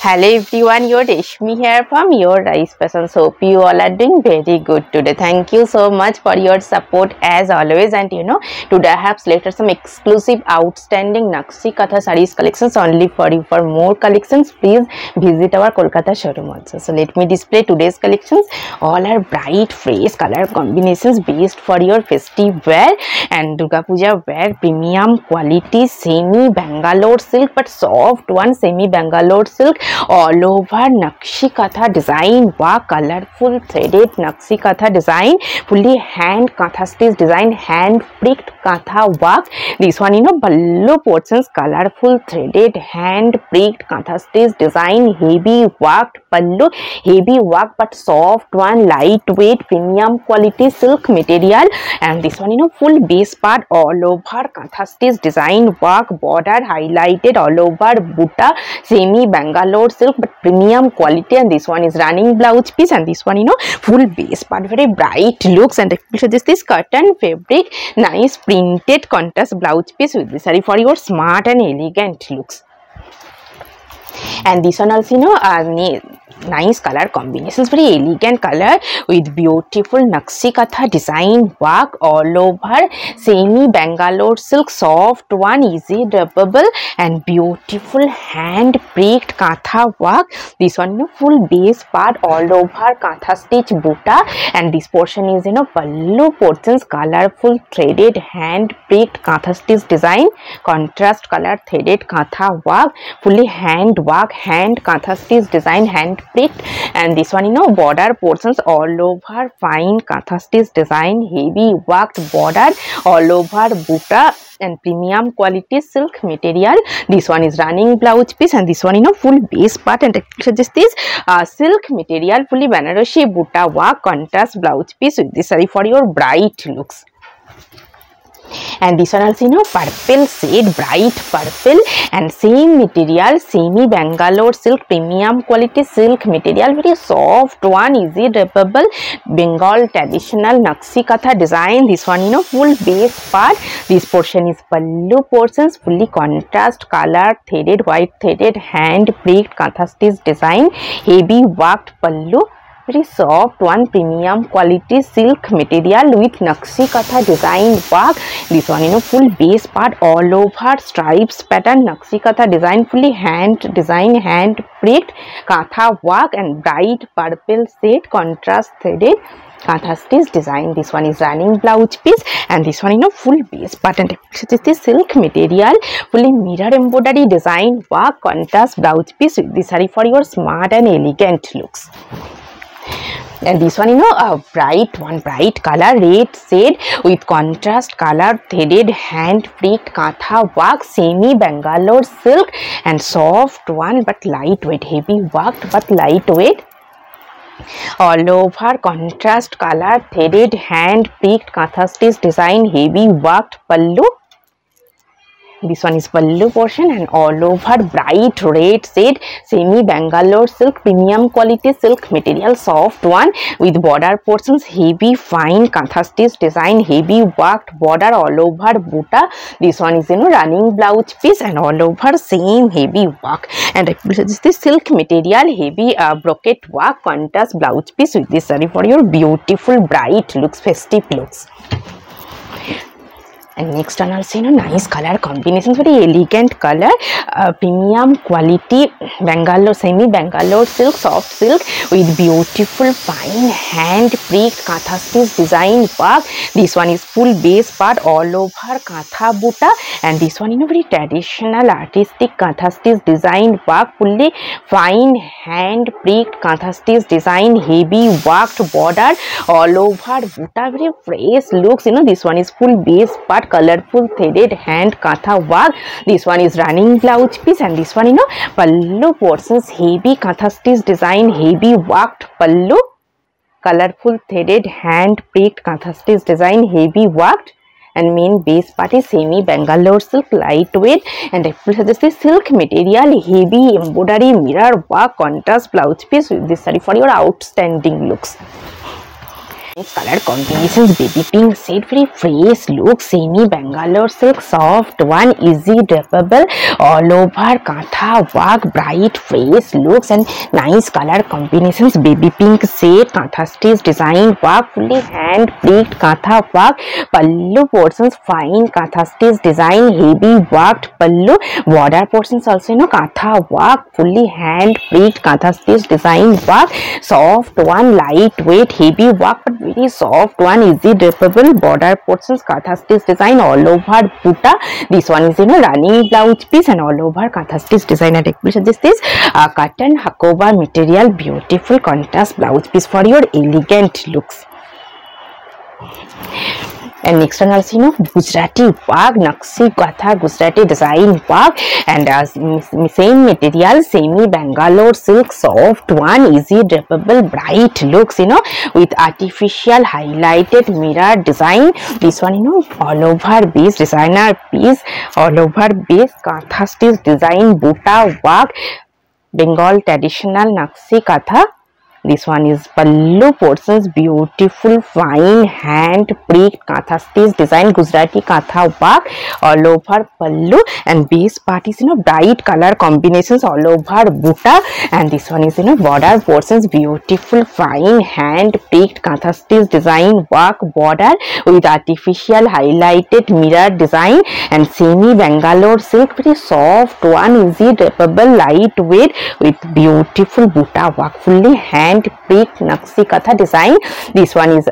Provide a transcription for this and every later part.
Hello everyone, your Reshmi here from Your Rice Passions. Hope you all are doing very good today. Thank you so much for your support as always. And today I have selected some exclusive outstanding Nakshi Katha sarees collections only for you. For more collections, please visit our Kolkata showroom also. So let me display today's collections. All are bright, fresh color combinations based for your festive wear and Durga Puja wear. Premium quality semi Bangalore silk, but soft one semi Bangalore silk. All over Nakshi Katha design, wow, colorful threaded Nakshi Katha design, fully hand Katha stitch design, hand pricked Katha work. This one, ballo portions, colorful threaded hand pricked Katha stitch design, heavy worked pallu, heavy work but soft one, lightweight, premium quality silk material. And this one, full base part all over Katha stitch design work, border highlighted all over butta, semi Bangalore silk but premium quality. And this one is running blouse piece, and this one full base part, very bright looks. And this cotton fabric, nice printed contrast blouse piece with this saree for your smart and elegant looks. And this one also nice color combinations, very elegant color with beautiful Nakshi Katha design work all over, semi Bangalore silk, soft one, easy droppable and beautiful hand pricked Katha work. This one full base part all over Katha stitch butta, and this portion is pallu portions, colorful threaded hand pricked Katha stitch design, contrast color threaded Katha work, fully hand work, hand Katha stitch design, hand pricked. And this one border portions all over fine Katha stitch design, heavy worked border all over butta and premium quality silk material. This one is running blouse piece, and this one full base part, and this is silk material, fully Banarasi butta work, contrast blouse piece with this saree for your bright looks. And this one also purple shade, bright purple, and same material, semi Bangalore silk, premium quality silk material, very soft one, easy droppable Bengal traditional Nakshi Katha design. This one full base part, this portion is pallu portions, fully contrast color threaded, white threaded hand pricked Katha stitch design, heavy worked pallu, very soft one, premium quality silk material with Nakshi Katha design work. This one full base part all over stripes pattern Nakshi Katha design, fully hand design, hand pricked Katha work and bright purple shade contrast threaded Katha stitch design. This one is running blouse piece, and this one full base part, and this is silk material, fully mirror embroidery design work, contrast blouse piece with this saree for your smart and elegant looks. And this one a bright color, red shade with contrast color threaded hand pricked Katha work, semi Bangalore silk and soft one but lightweight, heavy worked but lightweight all over contrast color threaded hand pricked Katha stitch design, heavy worked pallu. This one is pallu portion, and all over bright red shade, semi Bangalore silk, premium quality silk material, soft one with border portions, heavy fine Katha stitch design, heavy worked border all over butta. This one is running blouse piece, and all over same heavy work. And this is silk material, heavy brocade work, contrast blouse piece with this saree for your beautiful bright looks, festive looks. And next one also nice color combinations, very elegant color, premium quality Bangalore, semi Bangalore silk, soft silk with beautiful fine hand pricked Katha stitch design work. This one is full base part all over Katha butta, and this one very traditional artistic Katha stitch design work, fully fine hand pricked Katha stitch design, heavy worked border all over butta, very fresh looks. This one is full base part, colorful threaded hand Katha work. This one is running blouse piece, and this one pallu portions, heavy Katha stitch design, heavy worked pallu, colorful threaded hand pricked Katha stitch design, heavy worked, and main base part is semi Bangalore silk, lightweight, and this is silk material, heavy embroidery mirror work, contrast blouse piece with this saree for your outstanding looks. Color combinations, baby pink shade, very fresh look, semi Bangalore silk, soft one, easy drapable, all over kantha work, bright fresh looks and nice color combinations, baby pink shade, kantha stitch design work, fully hand pricked kantha work, pallu portions fine kantha stitch design, heavy worked pallu, border portions also kantha work, fully hand pricked kantha stitch design work, soft one, lightweight, heavy work but very soft one, easy drapable, border portions kantha stitch design, all over buta. This one is running blouse piece and all over kantha stitch design. And this is cotton hakoba material, beautiful contrast blouse piece for your elegant looks. And next one also Gujarati work, Nakshi Katha Gujarati design work, and same material, semi Bangalore silk, soft one, easy drapable, bright looks with artificial highlighted mirror design. This one all over base, designer piece, all over base, Katha stitch design, buta work, Bengal traditional Nakshi Katha. This one is pallu portions, beautiful fine hand pricked kantha stitch design, Gujarati kantha work, all over pallu, and base part is bright color combinations all over buta. And this one is border portions, beautiful fine hand pricked kantha stitch design work, border with artificial highlighted mirror design, and semi Bangalore silk, very soft one, easy drapable, lightweight with beautiful buta work, fully hand pricked Nakshi Katha design. This one is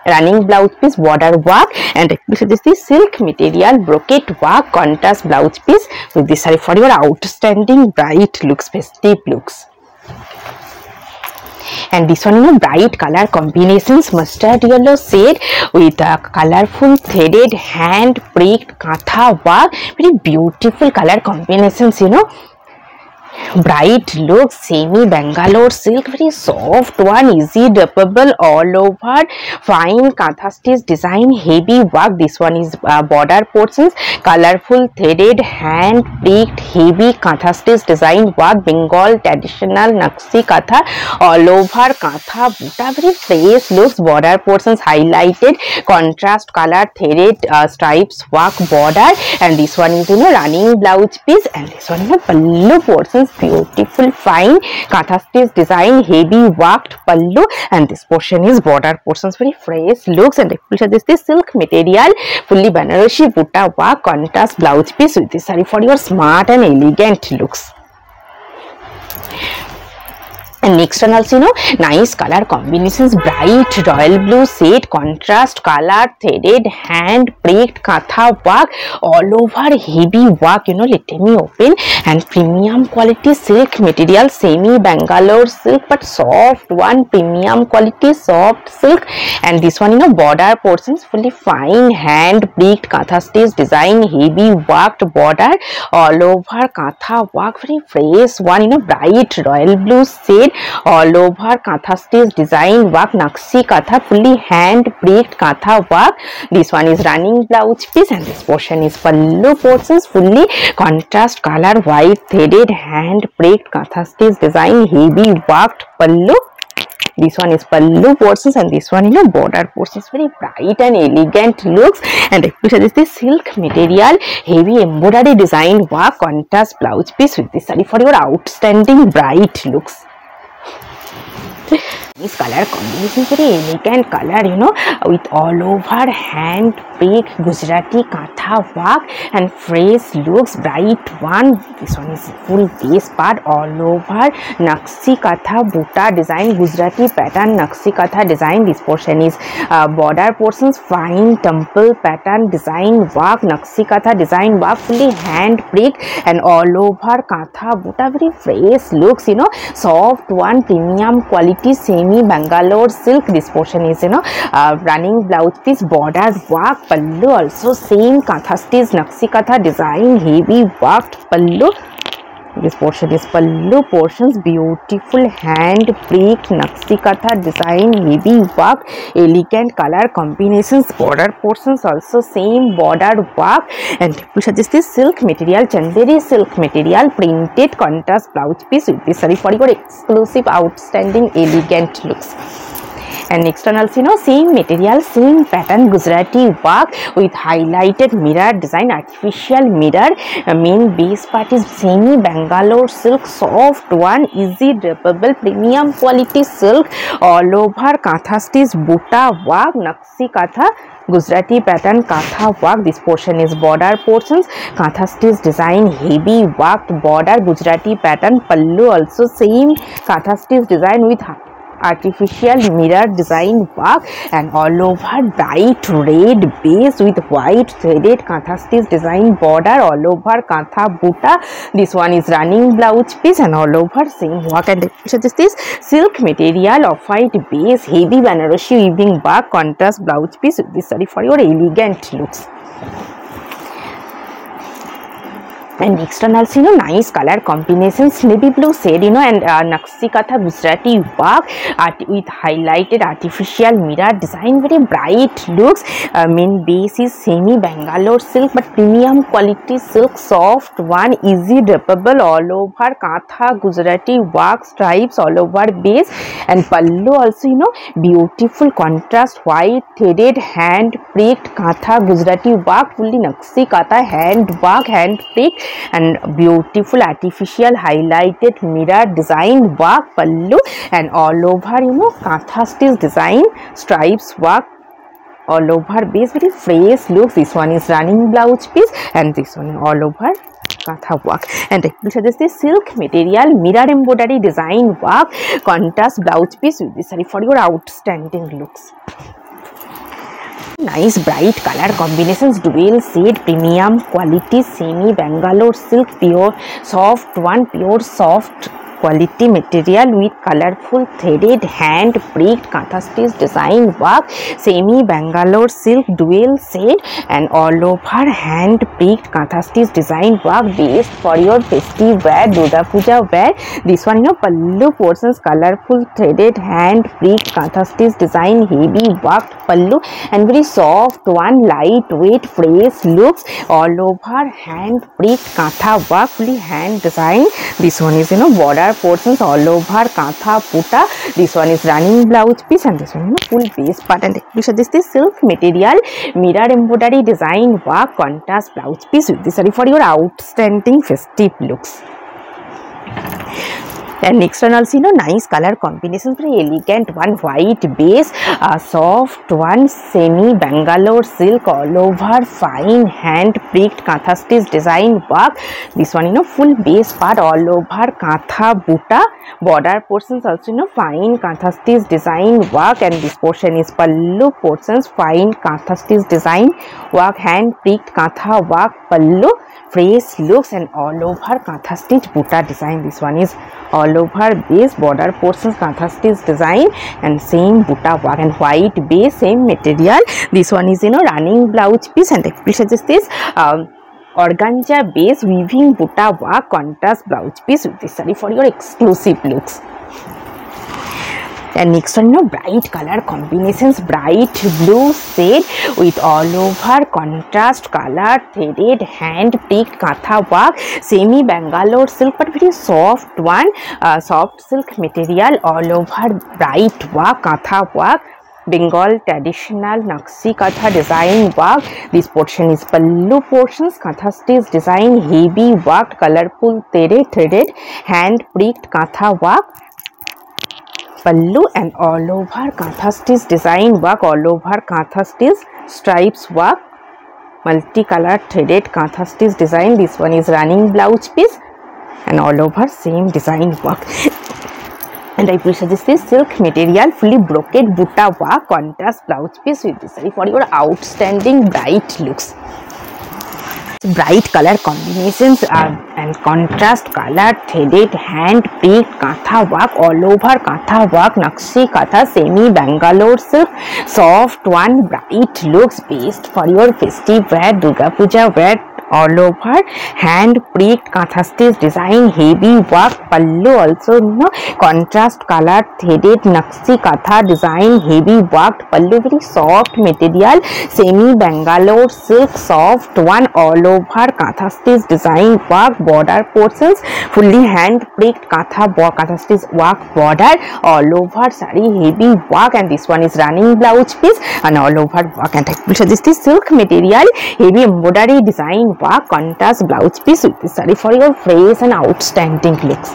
running blouse piece, border work, and this is the silk material, brocade work, contrast blouse piece with this saree for your outstanding bright looks, festive looks. And this one bright color combinations, mustard yellow shade with colorful threaded hand pricked kantha work, very beautiful color combinations bright look, semi Bangalore silk, very soft one, easy drapable, all over fine kantha stitch design, heavy work. This one is border portions, colorful threaded hand pricked heavy kantha stitch design work, Bengal traditional Nakshi Katha, all over kantha buta, very fresh looks, border portions highlighted, contrast color threaded stripes work, border. And this one is running blouse piece, and this one pallu portions, beautiful fine kantha stitch design, heavy worked pallu, and this portion is border portions, very fresh looks. And this is silk material, fully Banarasi buta work, contrast blouse piece with this saree for your smart and elegant looks. And next one also nice color combinations, bright royal blue shade, contrast color threaded hand pricked kantha work, all over heavy work let me open, and premium quality silk material, semi Bangalore silk but soft one, premium quality soft silk. And this one border portions, fully fine hand pricked kantha stitch design, heavy worked border, all over kantha work, very fresh one bright royal blue shade, all over kantha stitch design work, Nakshi Katha, fully hand pricked kantha work. This one is running blouse piece, and this portion is pallu portions, fully contrast color white threaded hand pricked kantha stitch design, heavy worked pallu. This one is pallu portions, and this one border portions, very bright and elegant looks. And this is the silk material, heavy embroidery design work, contrast blouse piece with this saree for your outstanding bright looks. This color combination, very elegant color with all over hand prick Gujarati kantha work and fresh looks, bright one. This one is full base part, all over Nakshi Katha buta design, Gujarati pattern Nakshi Katha design. This portion is border portions, fine temple pattern design work, Nakshi Katha design work, fully hand prick and all over kantha buta, very fresh looks soft one, premium quality semi Bangalore silk. This portion is running blouse piece, border work, pallu also same kantha stitch Nakshi Katha design, heavy worked pallu. This portion is pallu portions, beautiful hand pricked Nakshi Katha design, heavy work, elegant color combinations, border portions also same border work. And this is silk material, Chanderi silk material, printed contrast blouse piece with this saree for your exclusive outstanding elegant looks. And externals, same material, same pattern, Gujarati work with highlighted mirror design, artificial mirror. Main base part is semi Bangalore silk, soft one, easy drapable, premium quality silk, all over Katha stitch, buta work, Naxi Katha, Gujarati pattern Katha work. This portion is border portions, Katha stitch design, heavy worked border, Gujarati pattern, pallu also same Katha stitch design with artificial mirror design work, and all over bright red base with white threaded Katha stitch design border, all over Katha buta. This one is running blouse piece and all over same work. And this silk material of white base, heavy Banarasi weaving work, contrast blouse piece with this saree for your elegant looks. And externals, nice color combinations, navy blue shade, and Naxi Katha Gujarati work with highlighted artificial mirror design, very bright looks. Main base is semi Bangalore silk, but premium quality silk, soft one, easy drapable, all over Katha Gujarati work, stripes all over base, and pallu also, beautiful contrast, white threaded hand pricked Katha Gujarati work, fully Naxi Katha hand work, hand pricked, and beautiful artificial highlighted mirror design work, pallu, and all over Katha stitch design, stripes work all over base, very fresh looks. This one is running blouse piece, and this one all over Katha work. And this silk material, mirror embroidery design work, contrast blouse piece with this saree for your outstanding looks. Nice bright color combinations, dual shade, premium quality semi Bangalore silk, pure soft one, pure soft quality material with colorful threaded hand pricked Katha stitch design work, semi Bangalore silk, dual shade, and all over hand pricked Katha stitch design work, best for your festive wear, Durga Puja wear. This one, pallu portions, colorful threaded hand pricked Katha stitch design, heavy worked pallu, and very soft one, lightweight fresh looks, all over hand pricked Katha work, fully hand design. This one is border portions all over Katha puta. This one is running blouse piece, and this one full base part. And this is silk material, mirror embroidery design work, contrast blouse piece with this saree for your outstanding festive looks. And externals, nice color combinations, very elegant one, white base, soft one, semi Bangalore silk, all over fine hand pricked Katha stitch design work. This one, full base part all over Katha buta, border portions also, fine Katha stitch design work, and this portion is pallu portions, fine Katha stitch design work, hand pricked Katha work, pallu, fresh looks, and all over Katha stitch buta design. This one is all over base, border portions Katha stitch design, and same buta work, and white base, same material. This one is running blouse piece, and this organza base weaving buta work, contrast blouse piece with this saree for your exclusive looks. And next one, bright color combinations, bright blue shade with all over contrast color threaded hand pricked Katha work, semi Bangalore silk, but very soft one, soft silk material, all over bright work, Katha work, Bengal traditional Naxi Katha design work. This portion is pallu portions, Katha stitch design, heavy worked, colorful threaded hand pricked Katha work, pallu, and all over Katha stitch design work, all over Katha stitch stripes work, multicolored threaded Katha stitch design. This one is running blouse piece, and all over same design work. And I present this silk material, fully brocade buta work, contrast blouse piece with this saree for your outstanding bright looks. Bright color combinations and contrast color threaded hand pricked Katha work, all over Katha work, Naxi Katha, semi Bangalore silk, soft one, bright looks, best for your festive wear, Durga Puja wear, all over, hand pricked katha stitch design, heavy work, pallu also contrast color threaded Nakshi katha design, heavy worked pallu, very soft material, semi Bangalore silk soft one, all over katha stitch design work, border portions fully hand pricked katha stitch work border, all over sari heavy work, and this one is running blouse piece and all over work. And this is silk material, heavy embroidery design work, contrast blouse piece with this saree for your fresh and outstanding looks.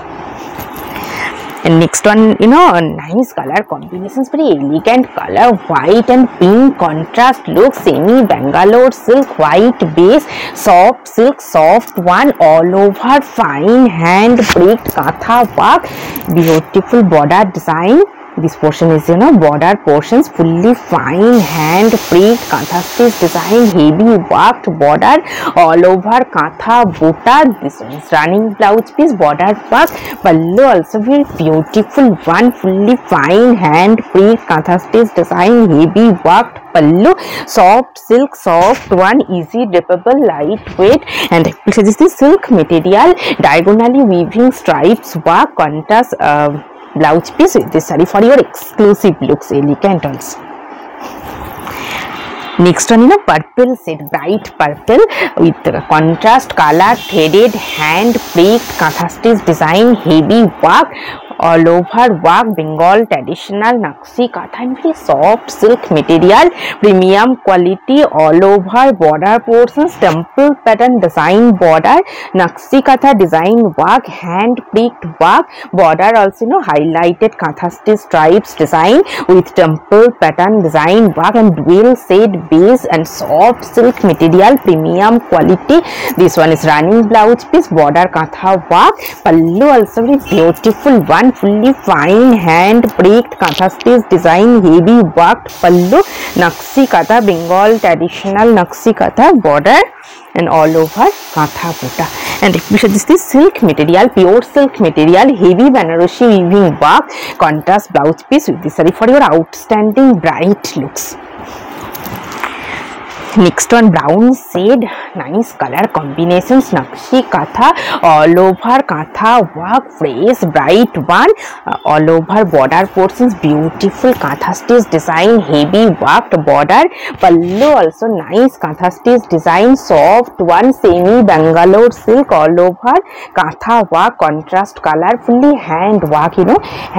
And next one, nice color combinations, very elegant color, white and pink contrast look, semi Bangalore silk, white base, soft silk, soft one, all over fine hand pricked katha work, beautiful border design. This portion is border portions, fully fine hand pricked katha stitch design, heavy worked border, all over katha buta. This one is running blouse piece, border work, pallu also very beautiful one, fully fine hand pricked katha stitch design, heavy worked pallu, soft silk, soft one, easy drapable, lightweight. And this is silk material, diagonally weaving stripes work, contrast blouse piece with this saree for your exclusive looks, elegant also. Next one, purple shade, bright purple with contrast color, threaded hand pricked katha stitch design, heavy work, all over work, Bengal traditional Nakshi katha and very soft silk material, premium quality, all over border portions, temple pattern design border, Nakshi katha design work, hand pricked work, border also highlighted katha stitch stripes design with temple pattern design work, and dual shade base and soft silk material, premium quality. This one is running blouse piece, border katha work, pallu also very beautiful one, fully fine hand pricked katha stitch design, heavy worked pallu, Nakshi katha, Bengal traditional Nakshi katha border, and all over katha buta. And this is silk material, pure silk material, heavy Banarasi weaving work, contrast blouse piece with this saree for your outstanding bright looks. Next one, brown shade, nice color combinations, Nakshi katha, all over katha work, fresh bright one, all over border portions, beautiful katha stitch design, heavy worked border, pallu also nice katha stitch design, soft one, semi Bangalore silk, all over katha work, contrast color, fully hand work,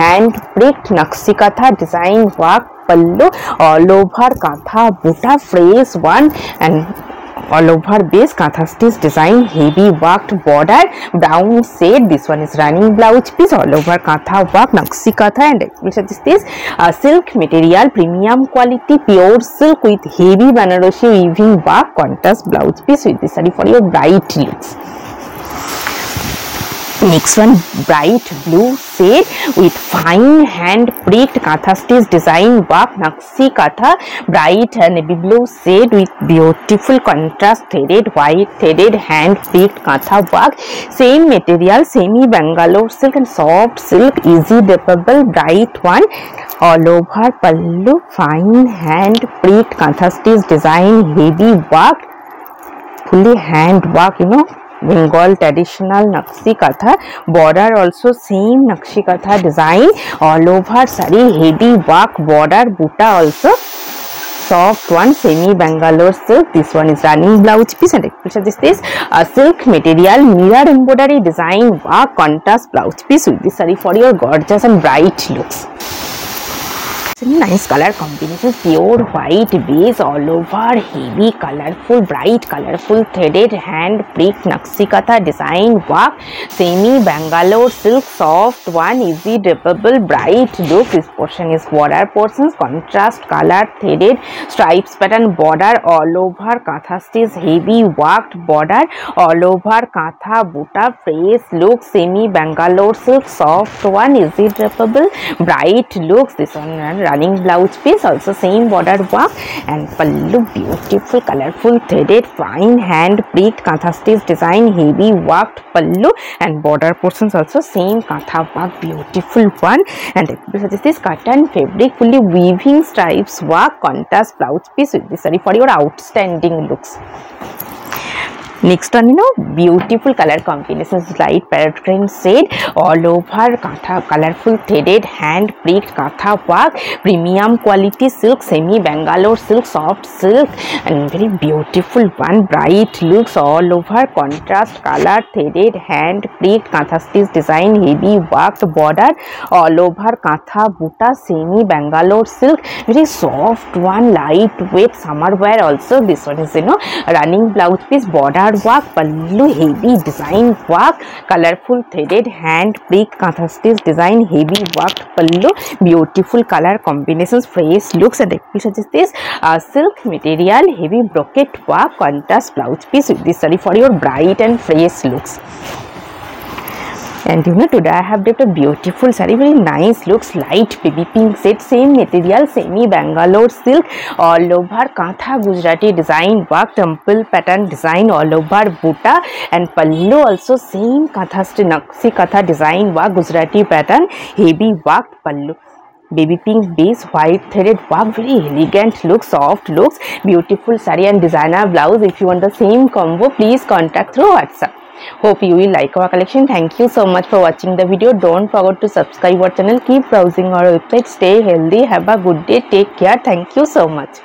hand pricked Nakshi katha design work, pallu, all over katha buta, fresh one, and all over base katha stitch design, heavy worked border, brown shade. This one is running blouse piece, all over katha work, Nakshi katha, and this silk material, premium quality, pure silk with heavy Banarasi weaving work, contrast blouse piece with this saree for your bright looks. Next one, bright blue shade with fine hand pricked katha stitch design work, Nakshi katha, bright navy blue shade with beautiful contrast threaded white threaded hand pricked katha work, same material, semi Bangalore silk and soft silk, easy drapable, bright one, all over pallu, fine hand pricked katha stitch design, heavy work, fully hand work, Bengal traditional Nakshi katha, border also same Nakshi katha design, all over saree, heavy work border, buta also soft one, semi Bangalore silk. This one is running blouse piece, and this is silk material, mirror embroidery design work, contrast blouse piece with this saree for your gorgeous and bright looks. Nice color combinations, pure white base, all over heavy colorful, bright colorful threaded hand pricked Nakshi katha design work, semi Bangalore silk, soft one, easy drapable, bright look. This portion is border portions, contrast color threaded stripes pattern border, all over katha stitch, heavy worked border, all over katha buta, fresh look, semi Bangalore silk, soft one, easy drapable, bright looks. This one running blouse piece, also same border work, and pallu, beautiful colorful threaded fine hand pricked katha stitch design, heavy worked pallu, and border portions also same katha work, beautiful one. And this cotton fabric, fully weaving stripes work, contrast blouse piece with this saree for your outstanding looks. Next one, beautiful color combinations, light parrot green shade all over katha, colorful threaded hand pricked katha work, premium quality silk, semi Bangalore silk, soft silk, and very beautiful one, bright looks all over, contrast color, threaded hand pricked katha stitch design, heavy worked border all over katha buta, semi Bangalore silk, very soft one, lightweight summer wear. Also this one is running blouse piece, border work, pallu, heavy design work, colorful threaded hand prick katha stitch design, heavy worked pallu, beautiful color combinations, fresh looks, and such as this silk material, heavy brocade work, contrast blouse piece with this saree for your bright and fresh looks. And today I have dipped a beautiful saree, very nice looks, light baby pink shade, same material, semi Bangalore silk, all over katha Gujarati design work, temple pattern design all over buta, and pallu also same katha Naqshi katha design work, Gujarati pattern, heavy worked pallu. Baby pink base, white threaded work, very elegant looks, soft looks, beautiful saree and designer blouse. If you want the same combo, please contact through WhatsApp. Hope you will like our collection. Thank you so much for watching the video. Don't forget to subscribe our channel. Keep browsing our website. Stay healthy. Have a good day. Take care. Thank you so much.